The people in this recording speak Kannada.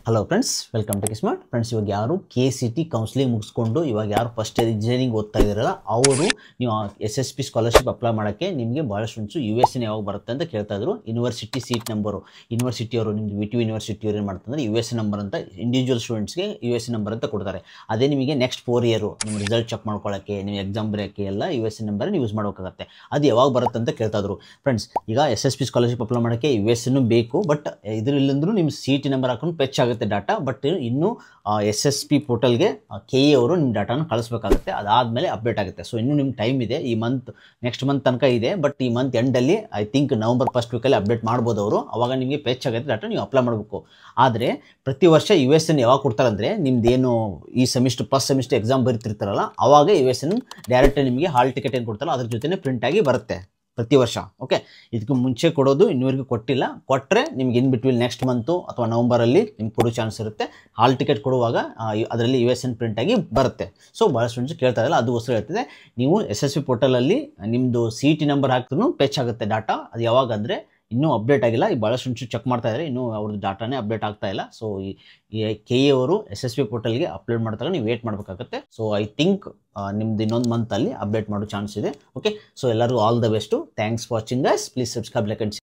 Hello friends, welcome to Kismart. Friends, ಇವಾಗ ಯಾರು KCT ಕೌನ್ಸಿಲಿಂಗ್ ಮುಗಿಸ್ಕೊಂಡು ಇವಾಗ ಯಾರು ಫಸ್ಟ್ ಇಯರ್ ಇಂಜಿನಿಯರಿಂಗ್ ಓದ್ತಾ ಇದ್ದೀರಲ್ಲ ಅವರು ನೀವು SSP ಸ್ಕಾಲರ್ಶಿಪ್ ಅಪ್ಲೈ ಮಾಡೋಕ್ಕೆ ನಿಮಗೆ ಭಾಳ ಸ್ಟೂಡೆಂಟ್ಸು US ಯಾವಾಗ ಬರುತ್ತೆ ಅಂತ ಕೇಳ್ತಾ ಇದ್ರು. ಯೂನಿವರ್ಸಿಟಿ ಸೀಟ್ ನಂಬರು ಯೂನಿವರ್ಸಿಟಿಯವರು ನಿಮ್ದು VTU ಯೂನಿವರ್ಸಿಟಿಯವರು ಏನು ಮಾಡ್ತಾರೆ US ನಂಬರ್ ಅಂತ ಇಂಡಿವಿಜುವಲ್ ಸ್ಟೂಡೆಂಟ್ಸ್ಗೆ US ನಂಬರ್ ಅಂತ ಕೊಡ್ತಾರೆ. ಅದೇ ನಿಮಗೆ ನೆಕ್ಸ್ಟ್ 4 ಇಯರು ನಿಮ್ಮ ರಿಸಲ್ಟ್ ಚೆಕ್ ಮಾಡ್ಕೊಳ್ಳೋಕ್ಕೆ, ನೀವು ಎಕ್ಸಾಮ್ ಬರೆಯೋಕ್ಕೆ ಎಲ್ಲ US ನಂಬರನ್ನು ಯೂಸ್ ಮಾಡೋಕ್ಕಾಗತ್ತೆ. ಅದು ಯಾವಾಗ ಬರುತ್ತೆ ಅಂತ ಕೇಳ್ತಾ ಇದ್ರು. ಫ್ರೆಂಡ್ಸ್, ಈಗ SSP ಸ್ಕಾಲರ್ಶಿಪ್ ಅಪ್ಲೈ ಮಾಡೋಕ್ಕೆ US ಬೇಕು, ಬಟ್ ಇದರಲ್ಲಿಂದ್ರೂ ನಿಮ್ಮ CT ನಂಬರ್ ಹಾಕೊಂಡು ಪೆಚ್ ಆಗುತ್ತೆ ಡಾಟಾ. ಬಟ್ ಇನ್ನೂ SSP ಪೋರ್ಟಲ್ಗೆ KE ಅವರು ನಿಮ್ಮ ಡಾಟಾನ ಕಳಿಸ್ಬೇಕಾಗುತ್ತೆ. ಅದಾದಮೇಲೆ ಅಪ್ಡೇಟ್ ಆಗುತ್ತೆ. ಸೊ ಇನ್ನೂ ನಿಮ್ಮ ಟೈಮ್ ಇದೆ, ಈ ನೆಕ್ಸ್ಟ್ ಮಂತ್ ತನಕ ಇದೆ. ಬಟ್ ಈ ಮಂತ್ ಎಂಡಲ್ಲಿ ಐ ಥಿಂಕ್ ನವಂಬರ್ ಫಸ್ಟ್ ವೀಕಲ್ಲಿ ಅಪ್ಡೇಟ್ ಮಾಡ್ಬೋದು ಅವರು. ಅವಾಗ ನಿಮಗೆ ಪೆಚ್ ಆಗುತ್ತೆ ಡಾಟಾ, ನೀವು ಅಪ್ಲೈ ಮಾಡಬೇಕು. ಆದರೆ ಪ್ರತಿ ವರ್ಷ US ಯಾವಾಗ ಕೊಡ್ತಾರೆ ಅಂದರೆ ನಿಮ್ದೇನು ಈ ಫಸ್ಟ್ ಸೆಮಿಸ್ಟರ್ ಎಕ್ಸಾಮ್ ಬರೀತಿರ್ತಾರಲ್ಲ ಅವಾಗ US ಡೈರೆಕ್ಟ್ ನಿಮಗೆ ಹಾಲ್ ಟಿಕೆಟ್ ಏನು ಕೊಡ್ತಾರಲ್ಲ ಅದ್ರ ಜೊತೆ ಪ್ರಿಂಟ್ ಆಗಿ ಬರುತ್ತೆ ಪ್ರತಿ ವರ್ಷ. ಓಕೆ, ಇದಕ್ಕೆ ಮುಂಚೆ ಕೊಡೋದು ಇನ್ನೂವರೆಗೂ ಕೊಟ್ಟಿಲ್ಲ. ಕೊಟ್ಟರೆ ನಿಮ್ಗೆ ಇನ್ ಬಿಟ್ವೀನ್ ನೆಕ್ಸ್ಟ್ ಮಂತು ಅಥವಾ ನವಂಬರಲ್ಲಿ ನಿಮ್ಗೆ ಕೊಡೋ ಚಾನ್ಸ್ ಇರುತ್ತೆ. ಹಾಲ್ ಟಿಕೆಟ್ ಕೊಡುವಾಗ ಅದರಲ್ಲಿ US ಪ್ರಿಂಟ್ ಆಗಿ ಬರುತ್ತೆ. ಸೊ ಭಾಳ ಸ್ಟೂಡೆಂಟ್ಸ್ ಕೇಳ್ತಾ ಇರಲ್ಲ, ಅದಕ್ಕೋಸ್ಕರ ಹೇಳ್ತಿದೆ. ನೀವು SSP ಪೋರ್ಟಲಲ್ಲಿ ನಿಮ್ಮದು CT ನಂಬರ್ ಹಾಕಿದ್ರೂ ಪೆಚ್ ಆಗುತ್ತೆ ಡಾಟಾ. ಅದು ಯಾವಾಗ ಅಂದರೆ ಇನ್ನೂ ಅಪ್ಡೇಟ್ ಆಗಿಲ್ಲ. ಈ ಭಾಳ ಸ್ಟೂಡೆಂಟ್ಸ್ ಚೆಕ್ ಮಾಡ್ತಾ ಇದ್ದಾರೆ, ಇನ್ನೂ ಅವ್ರದ್ದು ಡಾಟಾನೇ ಅಪ್ಡೇಟ್ ಆಗ್ತಾ ಇಲ್ಲ. ಸೊ ಈ KE ಅವರು SSP ಪೋರ್ಟಲ್ಗೆ ಅಪ್ಲೋಡ್ ಮಾಡ್ತಾರೆ, ನೀವು ವೇಟ್ ಮಾಡಬೇಕಾಗುತ್ತೆ. ಸೊ ಐ ಥಿಂಕ್ ನಿಮ್ದು ಇನ್ನೊಂದು ಮಂತಲ್ಲಿ ಅಪ್ಡೇಟ್ ಮಾಡೋ ಚಾನ್ಸ್ ಇದೆ. ಓಕೆ, ಸೊ ಎಲ್ಲರಿಗೂ all the best. Thanks for watching guys. Please subscribe, like and